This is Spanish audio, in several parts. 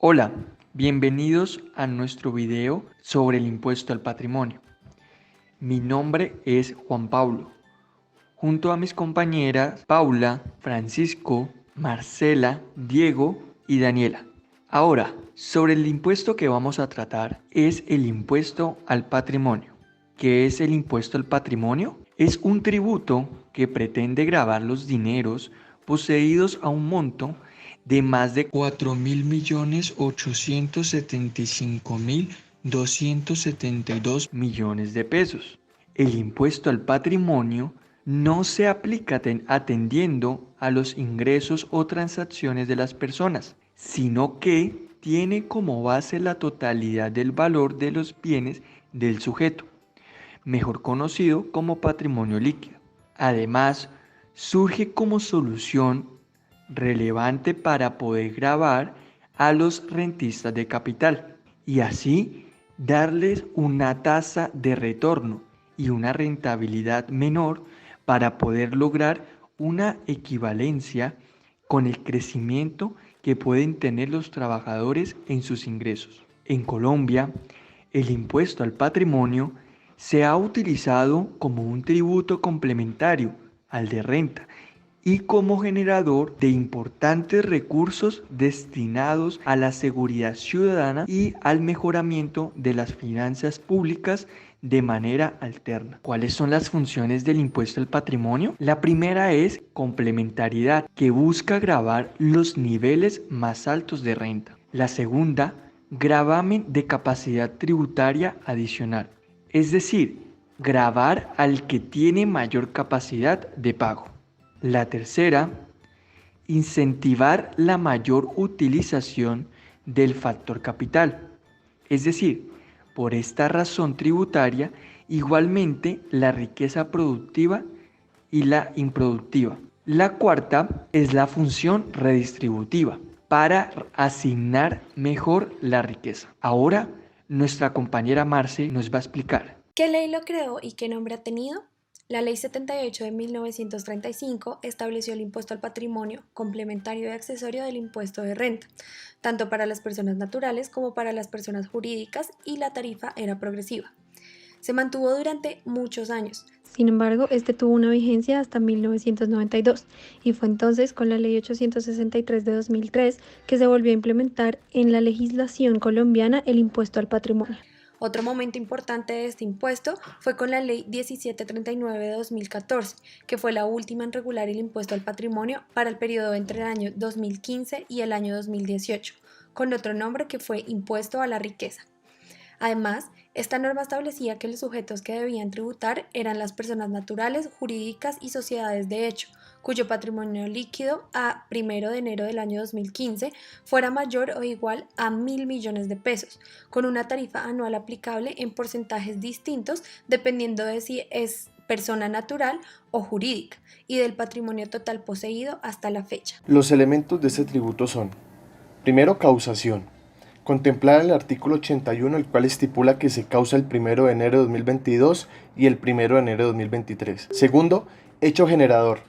Hola, bienvenidos a nuestro video sobre el impuesto al patrimonio. Mi nombre es Juan Pablo, junto a mis compañeras Paula, Francisco, Marcela, Diego y Daniela. Ahora, sobre el impuesto que vamos a tratar es el impuesto al patrimonio. ¿Qué es el impuesto al patrimonio? Es un tributo que pretende gravar los dineros poseídos a un monto de más de 4.875.272 millones de pesos. El impuesto al patrimonio no se aplica atendiendo a los ingresos o transacciones de las personas, sino que tiene como base la totalidad del valor de los bienes del sujeto, mejor conocido como patrimonio líquido. Además, surge como solución relevante para poder gravar a los rentistas de capital y así darles una tasa de retorno y una rentabilidad menor para poder lograr una equivalencia con el crecimiento que pueden tener los trabajadores en sus ingresos. En Colombia, el impuesto al patrimonio se ha utilizado como un tributo complementario al de renta y como generador de importantes recursos destinados a la seguridad ciudadana y al mejoramiento de las finanzas públicas de manera alterna. ¿Cuáles son las funciones del impuesto al patrimonio? La primera es complementariedad, que busca gravar los niveles más altos de renta. La segunda, gravamen de capacidad tributaria adicional, es decir, gravar al que tiene mayor capacidad de pago. La tercera, incentivar la mayor utilización del factor capital, es decir, por esta razón tributaria, igualmente la riqueza productiva y la improductiva. La cuarta es la función redistributiva, para asignar mejor la riqueza. Ahora, nuestra compañera Marce nos va a explicar. ¿Qué ley lo creó y qué nombre ha tenido? La Ley 78 de 1935 estableció el impuesto al patrimonio, complementario y accesorio del impuesto de renta, tanto para las personas naturales como para las personas jurídicas, y la tarifa era progresiva. Se mantuvo durante muchos años. Sin embargo, este tuvo una vigencia hasta 1992 y fue entonces con la Ley 863 de 2003 que se volvió a implementar en la legislación colombiana el impuesto al patrimonio. Otro momento importante de este impuesto fue con la Ley 1739 de 2014, que fue la última en regular el impuesto al patrimonio para el periodo entre el año 2015 y el año 2018, con otro nombre que fue Impuesto a la Riqueza. Además, esta norma establecía que los sujetos que debían tributar eran las personas naturales, jurídicas y sociedades de hecho, cuyo patrimonio líquido a 1 de enero del año 2015 fuera mayor o igual a 1.000 millones de pesos, con una tarifa anual aplicable en porcentajes distintos dependiendo de si es persona natural o jurídica y del patrimonio total poseído hasta la fecha. Los elementos de este tributo son: primero, causación, contemplar el artículo 81, el cual estipula que se causa el 1 de enero de 2022 y el 1 de enero de 2023. Segundo, hecho generador.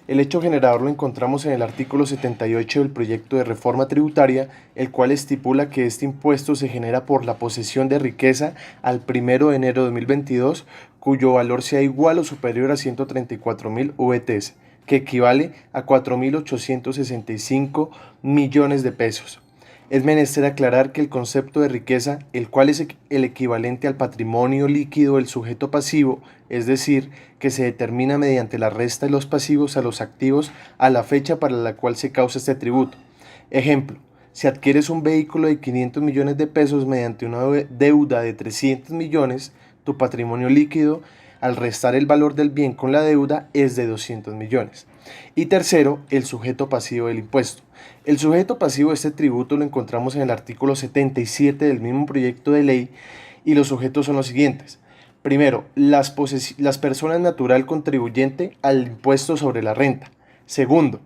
El hecho generador lo encontramos en el artículo 78 del proyecto de reforma tributaria, el cual estipula que este impuesto se genera por la posesión de riqueza al 1 de enero de 2022, cuyo valor sea igual o superior a 134.000 VTs, que equivale a 4.865 millones de pesos. Es menester aclarar que el concepto de riqueza, el cual es el equivalente al patrimonio líquido del sujeto pasivo, es decir, que se determina mediante la resta de los pasivos a los activos a la fecha para la cual se causa este tributo. Ejemplo: si adquieres un vehículo de 500 millones de pesos mediante una deuda de 300 millones, tu patrimonio líquido, al restar el valor del bien con la deuda, es de 200 millones. Y tercero, el sujeto pasivo del impuesto. El sujeto pasivo de este tributo lo encontramos en el artículo 77 del mismo proyecto de ley, y los sujetos son los siguientes. Primero, las personas natural contribuyente al impuesto sobre la renta. Segundo,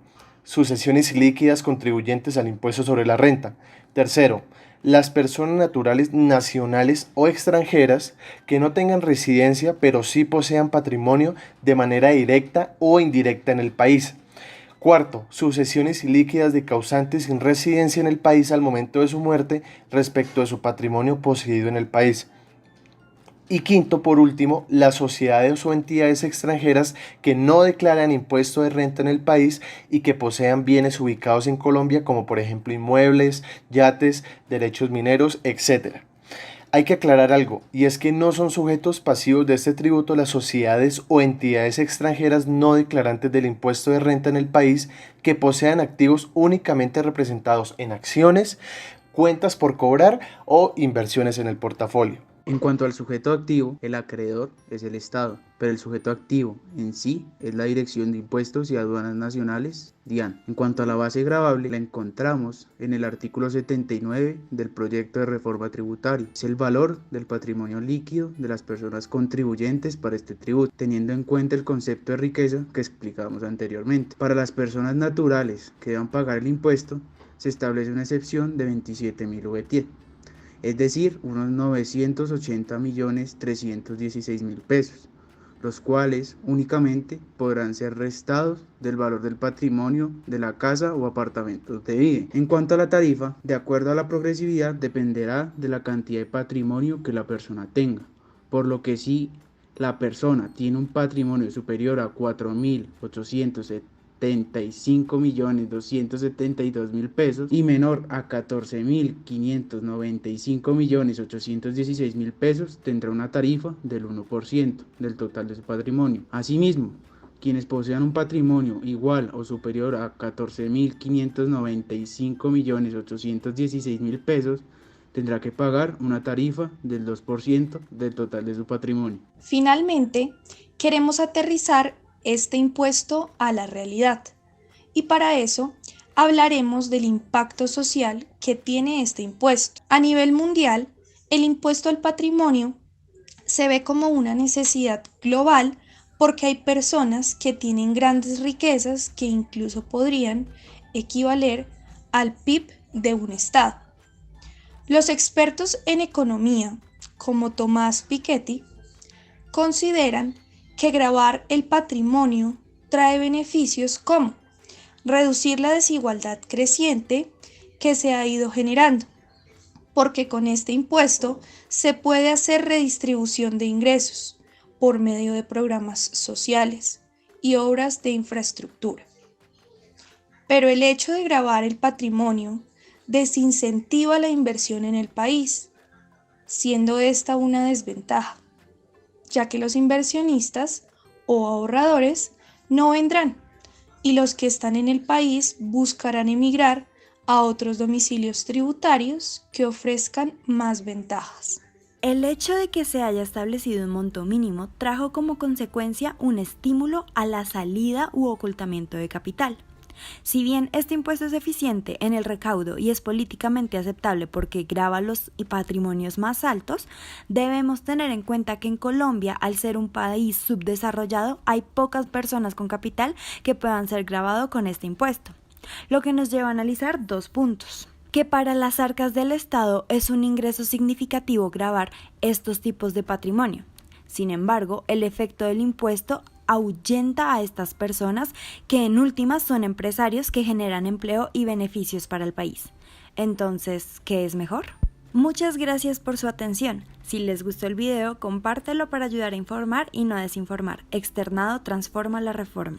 sucesiones líquidas contribuyentes al impuesto sobre la renta. Tercero, las personas naturales nacionales o extranjeras que no tengan residencia pero sí posean patrimonio de manera directa o indirecta en el país. Cuarto, sucesiones ilíquidas de causantes sin residencia en el país al momento de su muerte respecto de su patrimonio poseído en el país. Y quinto, por último, las sociedades o entidades extranjeras que no declaran impuesto de renta en el país y que posean bienes ubicados en Colombia, como por ejemplo inmuebles, yates, derechos mineros, etc. Hay que aclarar algo, y es que no son sujetos pasivos de este tributo las sociedades o entidades extranjeras no declarantes del impuesto de renta en el país que posean activos únicamente representados en acciones, cuentas por cobrar o inversiones en el portafolio. En cuanto al sujeto activo, el acreedor es el Estado, pero el sujeto activo en sí es la Dirección de Impuestos y Aduanas Nacionales, DIAN. En cuanto a la base gravable, la encontramos en el artículo 79 del proyecto de reforma tributaria. Es el valor del patrimonio líquido de las personas contribuyentes para este tributo, teniendo en cuenta el concepto de riqueza que explicamos anteriormente. Para las personas naturales que deban pagar el impuesto, se establece una excepción de 27.000 VT. Es decir, unos 980.316.000 pesos, los cuales únicamente podrán ser restados del valor del patrimonio de la casa o apartamento donde vive. En cuanto a la tarifa, de acuerdo a la progresividad, dependerá de la cantidad de patrimonio que la persona tenga, por lo que si la persona tiene un patrimonio superior a 4.875.272.000 pesos y menor a 14.595.816.000 pesos, tendrá una tarifa del 1% del total de su patrimonio. Asimismo, quienes posean un patrimonio igual o superior a 14.595.816.000 pesos, tendrá que pagar una tarifa del 2% del total de su patrimonio. Finalmente, queremos aterrizar este impuesto a la realidad. Y para eso hablaremos del impacto social que tiene este impuesto. A nivel mundial, el impuesto al patrimonio se ve como una necesidad global porque hay personas que tienen grandes riquezas que incluso podrían equivaler al PIB de un estado. Los expertos en economía, como Tomás Piketty, consideran que gravar el patrimonio trae beneficios como reducir la desigualdad creciente que se ha ido generando, porque con este impuesto se puede hacer redistribución de ingresos por medio de programas sociales y obras de infraestructura. Pero el hecho de gravar el patrimonio desincentiva la inversión en el país, siendo esta una desventaja, ya que los inversionistas o ahorradores no vendrán y los que están en el país buscarán emigrar a otros domicilios tributarios que ofrezcan más ventajas. El hecho de que se haya establecido un monto mínimo trajo como consecuencia un estímulo a la salida u ocultamiento de capital. Si bien este impuesto es eficiente en el recaudo y es políticamente aceptable porque grava los patrimonios más altos, debemos tener en cuenta que en Colombia, al ser un país subdesarrollado, hay pocas personas con capital que puedan ser gravados con este impuesto, lo que nos lleva a analizar dos puntos. Que para las arcas del Estado es un ingreso significativo gravar estos tipos de patrimonio. Sin embargo, el efecto del impuesto ahuyenta a estas personas que en últimas son empresarios que generan empleo y beneficios para el país. Entonces, ¿qué es mejor? Muchas gracias por su atención. Si les gustó el video, compártelo para ayudar a informar y no a desinformar. Externado transforma la reforma.